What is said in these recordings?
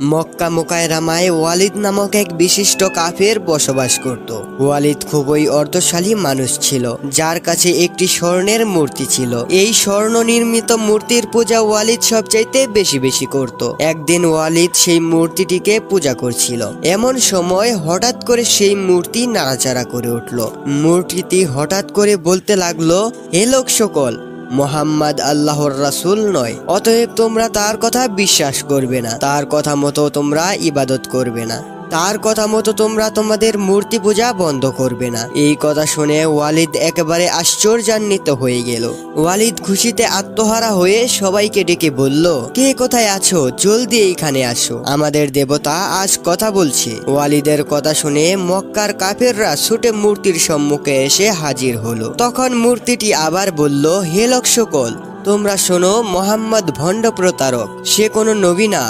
মক্কা মুকাররমায় ওয়ালিদ নামক এক বিশিষ্ট কাফের বসবাস করত। ওয়ালিদ খুবই অর্থশালী মানুষ ছিল, যার কাছে একটি স্বর্ণের মূর্তি ছিল। এই স্বর্ণ নির্মিত মূর্তির পূজা ওয়ালিদ সবচাইতে বেশি করত। একদিন ওয়ালিদ সেই মূর্তিটিকে পূজা করছিল। এমন সময় হঠাৎ করে সেই মূর্তি নাড়াচাড়া করে উঠল। মূর্তিটি হঠাৎ করে বলতে লাগলো, হে লোক সকল, মোহাম্মদ আল্লাহর রাসূল নয়, অতএব তোমরা তার কথা বিশ্বাস করবে না, তার কথা মতো তোমরা ইবাদত করবে না, তার কথা মতো তোমরা তোমাদের মূর্তি পূজা বন্ধ করবে না। এই কথা শুনে ওয়ালিদ একেবারে আশ্চর্যান্বিত হয়ে গেল। ওয়ালিদ খুশিতে আত্মহারা হয়ে সবাইকে ডেকে বলল, কে কোথায় আছো, জলদি এইখানে আসো, আমাদের দেবতা আজ কথা বলছে। ওয়ালিদের কথা শুনে মক্কার কাফেররা ছুটে মূর্তির সম্মুখে এসে হাজির হলো। তখন মূর্তিটি আবার বলল, হে লোক সকল, তোমরা শোনো, মোহাম্মদ ভণ্ড প্রতারক, সে কোনো নবী না,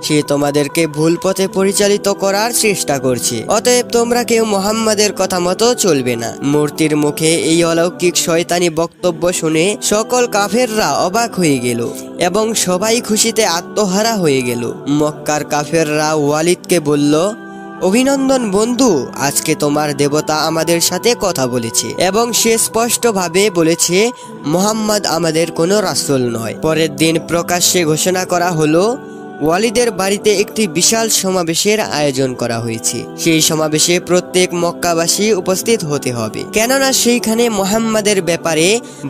সে তোমাদেরকে ভুল পথে পরিচালিত করার চেষ্টা করছে, অতএব তোমরা কেউ মোহাম্মদের কথা মতো চলবে না। মূর্তির মুখে এই অলৌকিক শয়তানি বক্তব্য শুনে সকল কাফেররা অবাক হয়ে গেল এবং সবাই খুশিতে আত্মহারা হয়ে গেল। মক্কার কাফেররা ওয়ালিদকে বলল, অভিনন্দন বন্ধু, আজকে তোমার দেবতা আমাদের সাথে কথা বলেছে এবং সে স্পষ্টভাবে বলেছে মোহাম্মদ আমাদের কোনো রাসূল নয়। পরের দিন প্রকাশ্যে ঘোষণা করা হলো, ওয়ালিদের বাড়িতে একটি বিশাল সমাবেশের আয়োজন করা হয়েছে। সেই সমাবেশে প্রত্যেক মক্কাবাসী উপস্থিত হতে হবে, কেননা সেইখানে মোহাম্মদের ব্যাপারে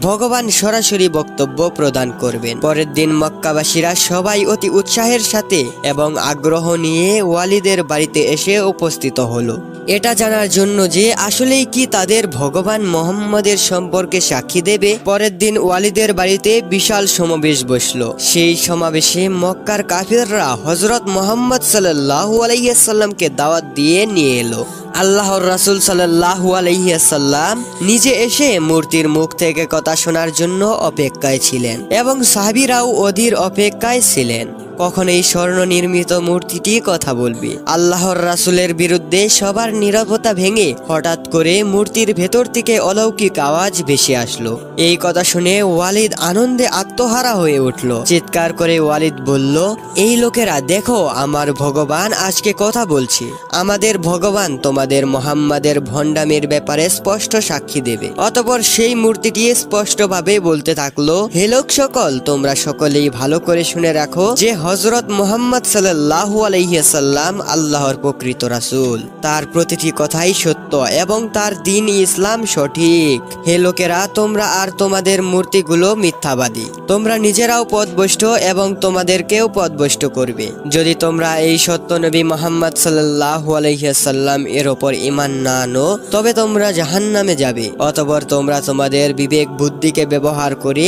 ভগবান সরাসরি বক্তব্য প্রদান করবেন। পরের দিন মক্কাবাসীরা সবাই অতি উৎসাহের সাথে এবং আগ্রহ নিয়ে ওয়ালিদের বাড়িতে এসে উপস্থিত হলো, এটা জানার জন্য যে আসলেই কি তাদের ভগবান মোহাম্মদের সম্পর্কে সাক্ষী দেবে। পরের দিন ওয়ালিদের বাড়িতে বিশাল সমাবেশ বসলো। সেই সমাবেশে মক্কার কাফিররা হযরত মুহাম্মদ সাল্লাল্লাহু আলাইহি ওয়াসাল্লামকে দাওয়াত দিয়ে নিয়ে এলো। আল্লাহর রাসূল সাল্লাল্লাহু আলাইহি ওয়াসাল্লাম নিজে এসে মূর্তির মুখ থেকে কথা শোনার জন্য অপেক্ষায় ছিলেন এবং সাহাবীরাও অধীর অপেক্ষায় ছিলেন কখন এই স্বর্ণ নির্মিত মূর্তিটি কথা বলবে। আল্লাহর রাসূলের বিরুদ্ধে সবার নীরবতা ভেঙে হঠাৎ করে মূর্তির ভেতর থেকে অলৌকিক আওয়াজ ভেসে আসলো। এই কথা শুনে ওয়ালিদ আনন্দে আত্মহারা হয়ে উঠল। চিৎকার করে ওয়ালিদ বলল, এই লোকেরা দেখো, আমার ভগবান আজকে কথা বলছে, আমাদের ভগবান তোমাদের মোহাম্মদের ভণ্ডামির ব্যাপারে স্পষ্ট সাক্ষী দেবে। অতঃপর সেই মূর্তিটি স্পষ্টভাবে বলতে থাকলো, হে লোক সকল, তোমরা সকলেই ভালো করে শুনে রাখো যে হযরত মুহাম্মদ সাল্লাল্লাহু আলাইহি ওয়াসাল্লাম আল্লাহর প্রকৃত রাসূল, তার প্রতিটি কথাই সত্য এবং তার দ্বীন ইসলাম সঠিক। হে লোকেরা, তোমরা আর তোমাদের মূর্তিগুলো মিথ্যাবাদী, তোমরা নিজেরাও পথভ্রষ্ট এবং তোমাদেরকেও পথভ্রষ্ট করবে। যদি তোমরা এই সত্য নবী মুহাম্মদ সাল্লাল্লাহু আলাইহি ওয়াসাল্লাম এর উপর ঈমান না আনো, তবে তোমরা জাহান্নামে যাবে। অতঃপর তোমরা তোমাদের বিবেক বুদ্ধিকে ব্যবহার করে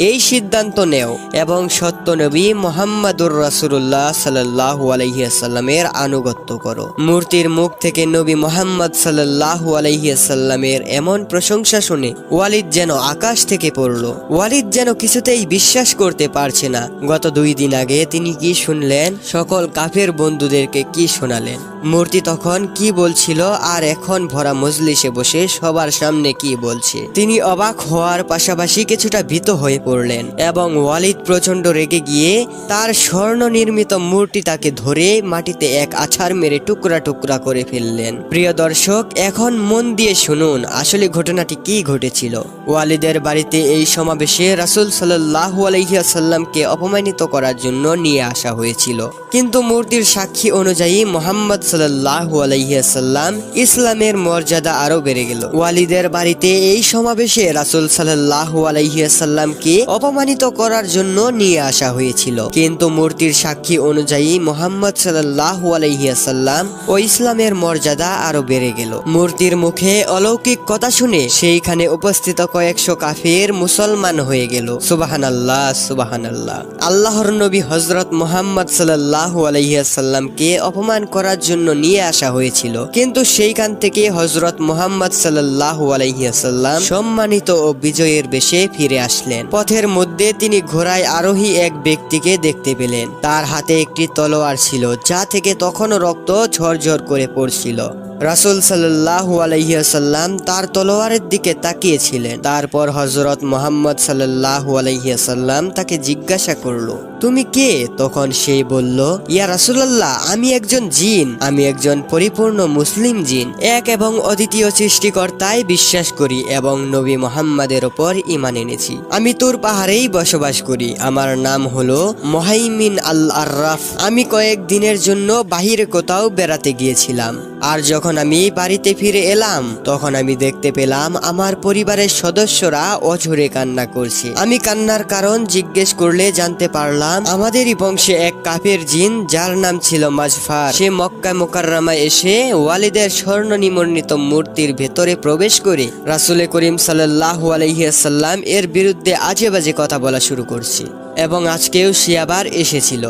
এই সিদ্ধান্ত নেও এবং সত্য নবী মুহাম্মদুর রাসূলুল্লাহ সাল্লাল্লাহু আলাইহি ওয়াসাল্লামের আনুগত্য করো। মূর্তির মুখ থেকে নবী মুহাম্মদ সাল্লাল্লাহু আলাইহি ওয়াসাল্লামের এমন প্রশংসা শুনে ওয়ালিদ যেন আকাশ থেকে পড়লো। ওয়ালিদ যেন কিছুতেই বিশ্বাস করতে পারছে না। গত 2 দিন আগে তিনি কি শুনলেন, সকল কাফের বন্ধুদেরকে কি শোনালেন, মূর্তি তখন কি বলছিল আর এখন ভরা মজলিসে বসে সবার সামনে কি বলছে। তিনি অবাক হওয়ার পাশাপাশি কিছুটা ভীত হয়ে পড়লেন এবং ওয়ালিদ প্রচন্ড রেগে গিয়ে তার স্বর্ণ নির্মিত মূর্তিটাকে ধরে মাটিতে এক আছাড় মেরে টুকরা টুকরা করে ফেললেন। প্রিয় দর্শক, এখন মন দিয়ে শুনুন আসলে ঘটনাটি কি ঘটেছিল। ওয়ালিদের বাড়িতে এই সমাবেশে রাসূল সাল্লাল্লাহু আলাইহি ওয়াসাল্লামকে অপমানিত করার জন্য নিয়ে আসা হয়েছিল, কিন্তু মূর্তির সাক্ষী অনুযায়ী মুহাম্মদ সাল্লাল্লাহু আলাইহি ওয়াসাল্লাম ইসলামের মর্যাদা আরো বেড়ে গেল। ওয়ালিদের বাড়িতে এই সমাবেশে রাসূল সাল্লাল্লাহু আলাইহি ওয়াসাল্লামকে অপমানিত করার জন্য নিয়ে আসা হয়েছিল, কিন্তু মূর্তির সাক্ষী অনুযায়ী মুহাম্মদ সাল্লাল্লাহু আলাইহি ওয়াসাল্লাম ও ইসলামের মর্যাদা আরো বেড়ে গেল। মূর্তির মুখে অলৌকিক কথা শুনে সেইখানে উপস্থিত কয়েকশো কাফির মুসলমান হয়ে গেল। সুবহানাল্লাহ, সুবহানাল্লাহ। আল্লাহর নবী হযরত মুহাম্মদ সাল্লাল্লাহু আলাইহি ওয়াসাল্লামকে অপমান করার জন্য নিয়ে আসা হয়েছিল, কিন্তু সেইখান থেকে হযরত মুহাম্মদ সাল্লাল্লাহু আলাইহি ওয়াসাল্লাম সম্মানিত ও বিজয়ের বেশে ফিরে আসলেন। পথের মধ্যে তিনি ঘোড়ায় আরোহী এক ব্যক্তিকে দেখতে পেলেন। তার হাতে একটি তলোয়ার ছিল, যা থেকে তখনও রক্ত ঝরঝর করে পড়ছিল। রাসূল সাল্লাল্লাহু আলাইহি ওয়াসাল্লাম তার তলোয়ারের দিকে তাকিয়েছিলেন। তারপর হযরত মুহাম্মদ সাল্লাল্লাহু আলাইহি ওয়াসাল্লাম তাকে জিজ্ঞাসা করলো, তুমি কে? তখন সে বলল, ইয়া রাসূলুল্লাহ, আমি একজন জিন। আমি একজন পরিপূর্ণ মুসলিম জিন। এক এবং অদ্বিতীয় সৃষ্টিকর্তায় বিশ্বাস করি এবং নবী মুহাম্মাদের ওপর ঈমান এনেছি। আমি তুর পাহাড়েই বসবাস করি। আমার নাম হলো মুহাইমিন আল আররাফ। আমি কয়েক দিনের জন্য বাহিরে কোথাও বেড়াতে গিয়েছিলাম। আর যখন আমি বাড়িতে ফিরে এলাম তখন আমি দেখতে পেলাম আমার পরিবারের সদস্যরা অঝরে কান্না করছে। আমি কান্নার কারণ জিজ্ঞেস করলে জানতে পারলাম আমাদেরই বংশে এক কাফের জিন যার নাম ছিল মাজফার, সে মক্কা মুকাররমায় এসে ওয়ালিদের স্বর্ণ নিমন্ত্রিত মূর্তির ভেতরে প্রবেশ করে রাসূল করিম সাল্লাল্লাহু আলাইহি ওয়াসাল্লাম এর বিরুদ্ধে আজে বাজে কথা বলা শুরু করছে। এবং আজকেও সে আবার এসেছিল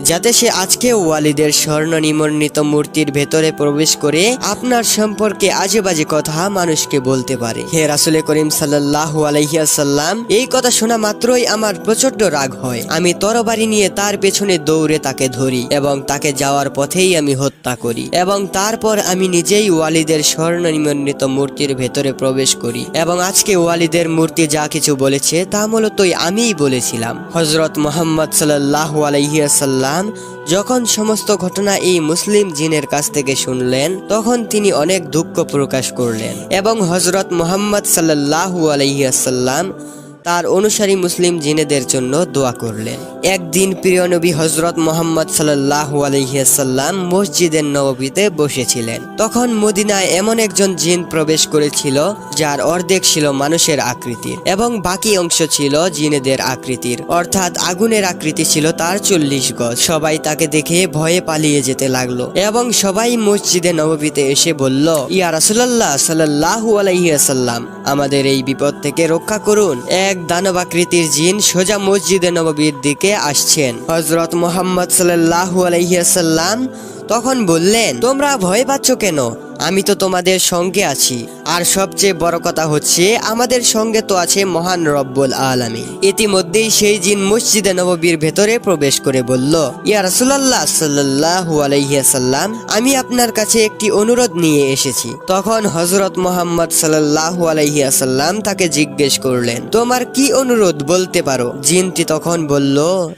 যাতে সে আজকে ওয়ালিদের স্বর্ণ নিমন্ত্রিত মূর্তির ভেতরে প্রবেশ করে আপনার সম্পর্কে আজে বাজে কথা মানুষকে বলতে পারে। হে রাসূল করিম সাল্লাল্লাহু আলাইহি ওয়াসাল্লাম, এই কথা শোনা মাত্রই আমার প্রচন্ড রাগ হয়। আমি তরবারি নিয়ে তার পেছনে দৌড়ে তাকে ধরি এবং তাকে যাওয়ার পথেই আমি হত্যা করি এবং তারপর আমি নিজেই ওয়ালিদের স্বর্ণ নিমন্ত্রিত মূর্তির ভেতরে প্রবেশ করি। এবং আজকে ওয়ালিদের মূর্তি যা কিছু বলেছে তা মূলতই আমিই বলেছিলাম। হযরত মুহাম্মদ সাল্লাল্লাহু আলাইহি ওয়াসাল্লাম যখন সমস্ত ঘটনা এই মুসলিম জিনের কাছ থেকে শুনলেন তখন তিনি অনেক দুঃখ প্রকাশ করলেন এবং হযরত মুহাম্মদ সাল্লাল্লাহু আলাইহি ওয়াসাল্লাম তার অনুসারী মুসলিম জিনেদের জন্য দোয়া করলেন। একদিন প্রিয় নবী হযরত মুহাম্মদ সাল্লাল্লাহু আলাইহি ওয়াসাল্লাম মসজিদের নববীতে বসেছিলেন। তখন মদিনায় এমন একজন জিন প্রবেশ করেছিল যার অর্ধেক ছিল মানুষের আকৃতির এবং বাকি অংশ ছিল জিনেদের আকৃতির, অর্থাৎ আগুনের আকৃতি ছিল তার 40 গজ। সবাই তাকে দেখে ভয়ে পালিয়ে যেতে লাগলো এবং সবাই মসজিদে নববীতে এসে বলল, ইয়া রাসূলুল্লাহ সাল্লাল্লাহু আলাইহি ওয়াসাল্লাম, আমাদের এই বিপদ থেকে রক্ষা করুন। এক দানবাকৃতির জিন সোজা মসজিদে নববীর দিকে আসছেন। হযরত মুহাম্মদ সাল্লাল্লাহু আলাইহি ওয়াসাল্লাম তখন বললেন, তোমরা ভয় পাচ্ছ কেন? আমি তো তোমাদের সঙ্গে আছি। আর সবচেয়ে বড় কথা হচ্ছে আমাদের সঙ্গে তো আছে মহান রব্বুল আলামিন। ইতিমধ্যেই সেই জিন মসজিদে নববীর ভেতরে প্রবেশ করে বলল, ইয়া রাসূলুল্লাহ সাল্লাল্লাহু আলাইহি ওয়াসাল্লাম, আমি আপনার কাছে একটি অনুরোধ নিয়ে এসেছি। তখন হযরত মুহাম্মদ সাল্লাল্লাহু আলাইহি ওয়াসাল্লাম তাকে জিজ্ঞেস করলেন, তোমার কি অনুরোধ বলতে পারো? জিনটি তখন বলল,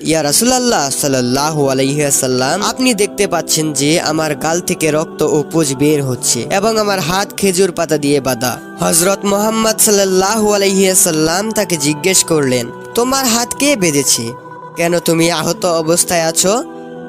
ইয়া রাসূলুল্লাহ সাল্লাল্লাহু আলাইহি ওয়াসাল্লাম, আপনি দেখতে পাচ্ছেন যে আমার গাল থেকে রক্ত ও পুঁজ বের হচ্ছে এবং আমার হাত খেজুর পাতা দিয়ে বাঁধা। হযরত মুহাম্মদ সাল্লাল্লাহু আলাইহি ওয়াসাল্লাম তাকে জিজ্ঞেস করলেন, তোমার হাত কে বেঁধেছে? কেন তুমি আহত অবস্থায় আছো?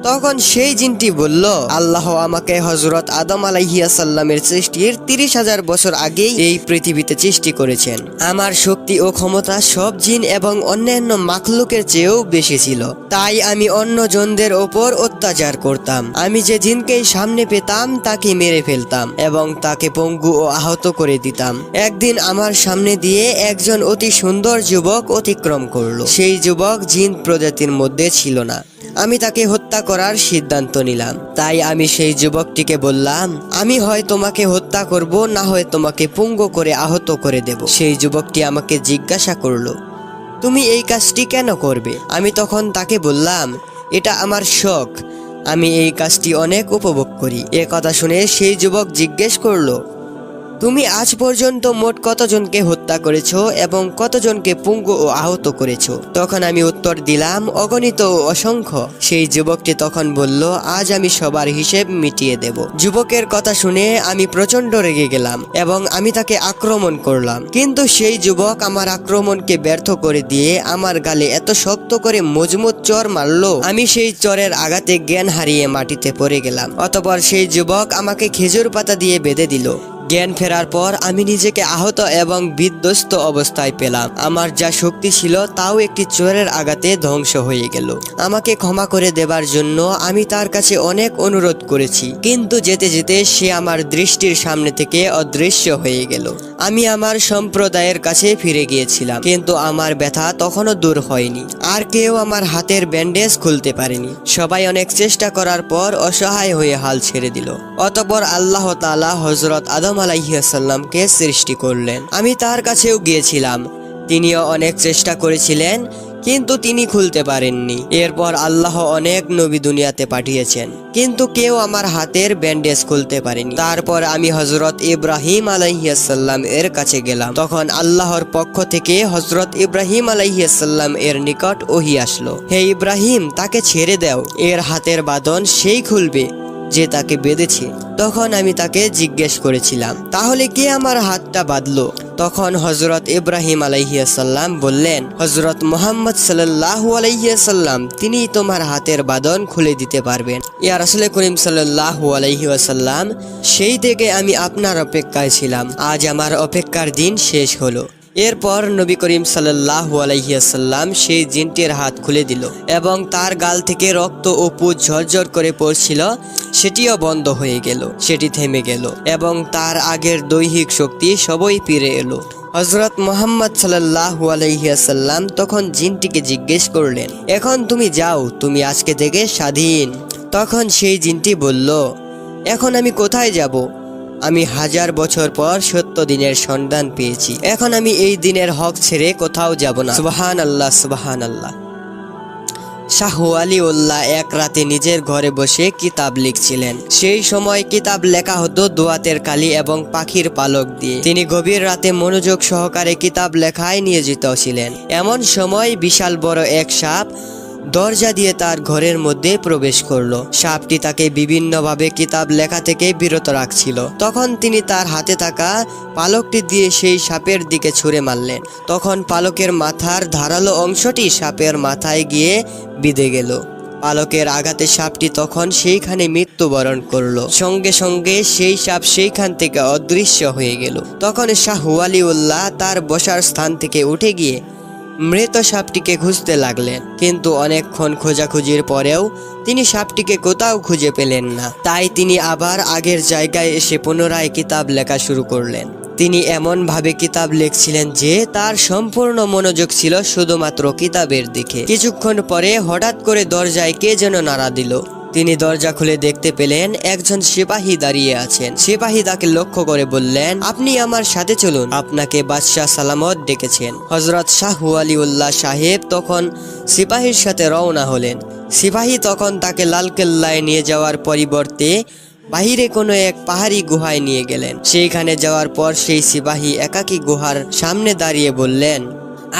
তখন সেই জিনটি বলল, আল্লাহ আমাকে হযরত আদম আলাইহিস সালামের সৃষ্টির 30,000 বছর আগেই এই পৃথিবীতে সৃষ্টি করেছেন। আমার শক্তি ও ক্ষমতা সব জিন এবং অন্যান্য মাখলুকের চেয়েও বেশি ছিল, তাই আমি অন্য জনদের ওপর অত্যাচার করতাম। আমি যে জিনকেই সামনে পেতাম তাকে মেরে ফেলতাম এবং তাকে পঙ্গু ও আহত করে দিতাম। একদিন আমার সামনে দিয়ে একজন অতি সুন্দর যুবক অতিক্রম করলো। সেই যুবক জিন প্রজাতির মধ্যে ছিল না। আমি তাকে হত্যা করার সিদ্ধান্ত নিলাম। তাই আমি সেই যুবকটিকে বললাম, আমি হয় তোমাকে হত্যা করব, না হয় তোমাকে পঙ্গু করে আহত করে দেব। সেই যুবকটি আমাকে জিজ্ঞাসা করলো, তুমি এই কাজটি কেন করবে? আমি তখন তাকে বললাম, এটা আমার শখ, আমি এই কাজটি অনেক উপভোগ করি। এ কথা শুনে সেই যুবক জিজ্ঞেস করলো, তুমি আজ পর্যন্ত মোট কতজনকে হত্যা করেছো এবং কতজনকে পঙ্গু ও আহত করেছো? তখন আমি উত্তর দিলাম, অগণিত ও অসংখ্য। সেই যুবকটি তখন বলল, আজ আমি সবার হিসেব মিটিয়ে দেব। যুবকের কথা শুনে আমি প্রচন্ড রেগে গেলাম এবং আমি তাকে আক্রমণ করলাম, কিন্তু সেই যুবক আমার আক্রমণকে ব্যর্থ করে দিয়ে আমার গালে এত শক্ত করে মজবুত চর মারলো, আমি সেই চরের আঘাতে জ্ঞান হারিয়ে মাটিতে পড়ে গেলাম। অতঃপর সেই যুবক আমাকে খেজুর পাতা দিয়ে বেঁধে দিল। জ্ঞান ফেরার পর আমি নিজেকে আহত এবং বিধ্বস্ত অবস্থায় পেলাম। আমার যা শক্তি ছিল তাও একটি চোরের আঘাতে ধ্বংস হয়ে গেল। আমাকে ক্ষমা করে দেবার জন্য আমি তার কাছে অনেক অনুরোধ করেছি, কিন্তু যেতে যেতে সে আমার দৃষ্টির সামনে থেকে অদৃশ্য হয়ে গেল। আমি আমার সম্প্রদায়ের কাছে ফিরে গিয়েছিলাম, কিন্তু আমার ব্যথা তখনও দূর হয়নি। আর কেউ আমার হাতের ব্যান্ডেজ খুলতে পারেনি। সবাই অনেক চেষ্টা করার পর অসহায় হয়ে হাল ছেড়ে দিল। অতঃপর আল্লাহ তাআলা হযরত আদম আলাইহিস সালামকে সৃষ্টি করলেন। আমি তার কাছেও গিয়েছিলাম, তিনিও অনেক চেষ্টা করেছিলেন, কিন্তু তিনি খুলতে পারেননি। এরপর আল্লাহ অনেক নবী দুনিয়াতে পাঠিয়েছেন, কিন্তু কেউ আমার হাতের ব্যান্ডেজ খুলতে পারেনি। তারপর আমি হযরত ইব্রাহিম আলাইহিসসালাম এর কাছে গেলাম। তখন আল্লাহর পক্ষ থেকে হযরত ইব্রাহিম আলাইহিসসালাম এর নিকট ওহী আসলো, হে ইব্রাহিম, তাকে ছেড়ে দাও, এর হাতের বাঁধন সেই খুলবে যে তাকে বেঁধেছে। তখন আমি তাকে জিজ্ঞেস করেছিলাম, তাহলে কে আমার হাতটা বাঁধলো? তখন হযরত ইব্রাহিম আলাইহিসসালাম বললেন, হযরত মুহাম্মদ সাল্লাল্লাহু আলাইহিসসালাম, তিনি তোমার হাতের বাঁধন খুলে দিতে পারবেন। ইয়া রাসূল করিম সাল্লাল্লাহু আলাইহি ওয়াসাল্লাম, সেই থেকে আমি আপনার অপেক্ষায় ছিলাম। আজ আমার অপেক্ষার দিন শেষ হলো। এরপর নবী করিম সাল্লাল্লাহু আলাইহি ওয়াসাল্লাম সেই জিনটির হাত খুলে দিল এবং তার গাল থেকে রক্ত ও পুজ ঝরঝর করে পড়ছিল, সেটিও বন্ধ হয়ে গেল, সেটি থেমে গেল এবং তার আগের দৈহিক শক্তি সবই ফিরে এলো। হযরত মুহাম্মদ সাল্লাল্লাহু আলাইহি ওয়াসাল্লাম তখন জিনটিকে জিজ্ঞেস করলেন, এখন তুমি যাও, তুমি আজকে থেকে স্বাধীন। তখন সেই জিনটি বলল, এখন আমি কোথায় যাব? আমি 1000 বছর পর সত্য দিনের সন্ধান পেয়েছি। এখন আমি এই দিনের হক ছেড়ে কোথাও যাব না। সুবহানাল্লাহ, সুবহানাল্লাহ। শাহ ওয়ালিউল্লাহ এক রাতে নিজের ঘরে বসে কিতাব লিখছিলেন। সেই সময় কিতাব লেখা হতো দোয়াতের কালি এবং পাখির পালক দিয়ে। তিনি গভীর রাতে মনোযোগ সহকারে কিতাব লেখায় নিয়োজিত ছিলেন। এমন সময় বিশাল বড় এক সাপ দরজা দিয়ে তার ঘরের মধ্যে প্রবেশ করলো। সাপটি তাকে বিভিন্নভাবে কিতাব লেখা থেকে বিরত রাখছিল। তখন তিনি তার হাতে থাকা পালকটি দিয়ে সেই সাপের দিকে ছুঁড়ে মারলেন। তখন পালকের মাথার ধারালো অংশটি সাপের মাথায় গিয়ে বিঁধে গেল। পালকের আঘাতে সাপটি তখন সেইখানে মৃত্যুবরণ করলো। সঙ্গে সঙ্গে সেই সাপ সেইখান থেকে অদৃশ্য হয়ে গেল। তখন শাহ ওয়ালিউল্লাহ তার বসার স্থান থেকে উঠে গিয়ে মৃত সাপটিকে খুঁজতে লাগলেন, কিন্তু অনেকক্ষণ খোঁজাখুঁজির পরেও তিনি সাপটিকে কোথাও খুঁজে পেলেন না। তাই তিনি আবার আগের জায়গায় এসে পুনরায় কিতাব লেখা শুরু করলেন। তিনি এমনভাবে কিতাব লিখছিলেন যে তার সম্পূর্ণ মনোযোগ ছিল শুধুমাত্র কিতাবের দিকে। কিছুক্ষণ পরে হঠাৎ করে দরজায় কে যেন নাড়া দিল। তিনি দরজা খুলে দেখতে পেলেন একজন সিপাহী দাঁড়িয়ে আছেন। সিপাহী তাকে লক্ষ্য করে বললেন, আপনি আমার সাথে চলুন, আপনাকে বাদশাহ সালামত ডেকেছেন। হযরত শাহ ওয়ালিউল্লাহ সাহেব তখন সিপাহীর সাথে রওনা হলেন। সিপাহী তখন তাকে লালকেল্লায় নিয়ে যাওয়ার পরিবর্তে বাহিরে কোনো এক পাহাড়ি গুহায় নিয়ে গেলেন। সেইখানে যাওয়ার পর সেই সিপাহী একাকী গুহার সামনে দাঁড়িয়ে বললেন,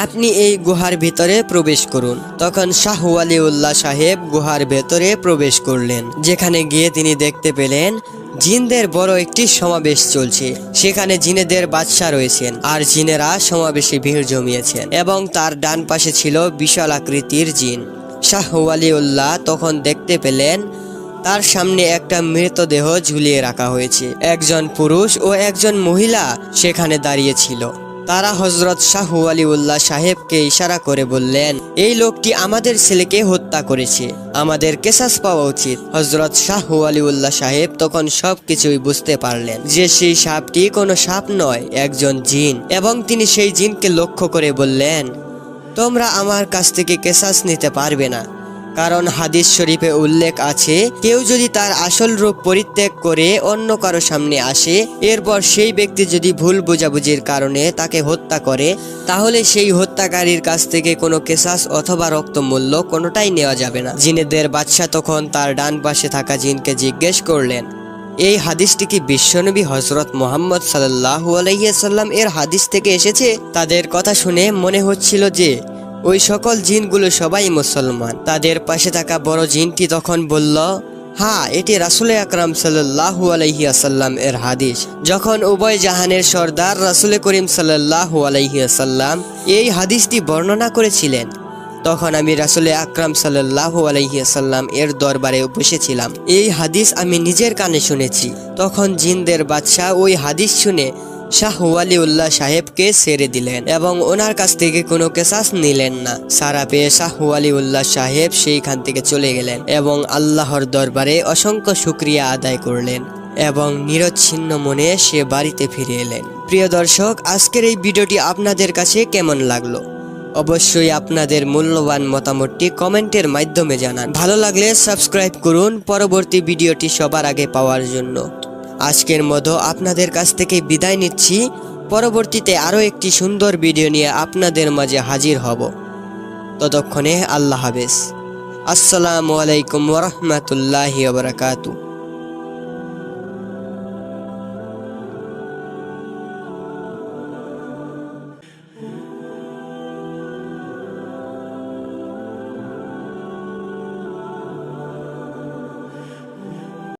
আপনি এই গুহার ভিতরে প্রবেশ করুন। তখন শাহ ওয়ালিউল্লাহ সাহেব গুহার ভেতরে প্রবেশ করলেন। যেখানে গিয়ে তিনি দেখতে পেলেন জিনদের বড় একটি সমাবেশ চলছে। সেখানে জিনেদের বাদশা রয়েছেন আর জিনেরা সমাবেশে ভিড় জমিয়েছেন এবং তার ডান পাশে ছিল বিশাল আকৃতির জিন। শাহ ওয়ালিউল্লাহ তখন দেখতে পেলেন তার সামনে একটা মৃতদেহ ঝুলিয়ে রাখা হয়েছে। একজন পুরুষ ও একজন মহিলা সেখানে দাঁড়িয়ে ছিল। তারা হযরত শাহ ওয়ালিউল্লাহ সাহেবকে ইশারা করে বললেন, এই লোকটি আমাদের ছেলেকে হত্যা করেছে, আমাদের কেসাস পাওয়া উচিত। হযরত শাহ ওয়ালিউল্লাহ সাহেব তখন সবকিছুই বুঝতে পারলেন যে সেই সাপটি কোনো সাপ নয়, একজন জিন। এবং তিনি সেই জিনকে লক্ষ্য করে বললেন, তোমরা আমার কাছ থেকে কেসাস নিতে পারবে না, কারণ হাদিস শরীফে উল্লেখ আছে, কেউ যদি তার আসল রূপ পরিত্যাগ করে অন্য কারো সামনে আসে, এরপর সেই ব্যক্তি যদি ভুল বোঝাবুঝির কারণে তাকে হত্যা করে, তাহলে সেই হত্যাকারীর কাছ থেকে কোনো কেসাস অথবা রক্তমূল্য কোনোটাই নেওয়া যাবে না। জিনেদের বাদশা তখন তার ডান পাশে থাকা জিনকে জিজ্ঞেস করলেন, এই হাদিসটি কি বিশ্বনবী হযরত মুহাম্মদ সাল্লাল্লাহু আলাইহি ওয়াসাল্লাম এর হাদিস থেকে এসেছে? তাদের কথা শুনে মনে হচ্ছিল যে ওই সকল জিনগুলো সবাই মুসলমান। তাদের পাশে থাকা বড় জিনটি তখন বলল, হ্যাঁ, এটি রাসূল আকরাম সাল্লাল্লাহু আলাইহি ওয়াসাল্লাম এর হাদিস। যখন উভয় জাহানের সর্দার রাসূল করিম সাল্লাল্লাহু আলাইহি ওয়াসাল্লাম এই হাদিসটি বর্ণনা করেছিলেন, তখন আমি রাসূল আকরাম সাল্লাল্লাহু আলাইহি ওয়াসাল্লাম এর দরবারে বসেছিলাম। এই হাদিস আমি নিজের কানে শুনেছি। তখন জিনদের বাদশা ওই হাদিস শুনে শাহ ওয়ালিউল্লাহ সাহেবকে ছেড়ে দিলেন এবং ওনার কাছ থেকে কোনো কেসাস নিলেন না। সারা পেয়ে শাহ ওয়ালিউল্লাহ সাহেব সেইখান থেকে চলে গেলেন এবং আল্লাহর দরবারে অসংখ্য শুকরিয়া আদায় করলেন এবং নিরচ্ছিন্ন মনে সে বাড়িতে ফিরে এলেন। প্রিয় দর্শক, আজকের এই ভিডিওটি আপনাদের কাছে কেমন লাগলো? অবশ্যই আপনাদের মূল্যবান মতামতটি কমেন্টের মাধ্যমে জানান। ভালো লাগলে সাবস্ক্রাইব করুন পরবর্তী ভিডিওটি সবার আগে পাওয়ার জন্য। আজকের মতো আপনাদের কাছ থেকে বিদায় নিচ্ছি। পরবর্তীতে আরও একটি সুন্দর ভিডিও নিয়ে আপনাদের মাঝে হাজির হব। ততক্ষণে আল্লাহ হাফেজ। আসসালামু আলাইকুম ওয়া রাহমাতুল্লাহি ওয়া বারাকাতুহু।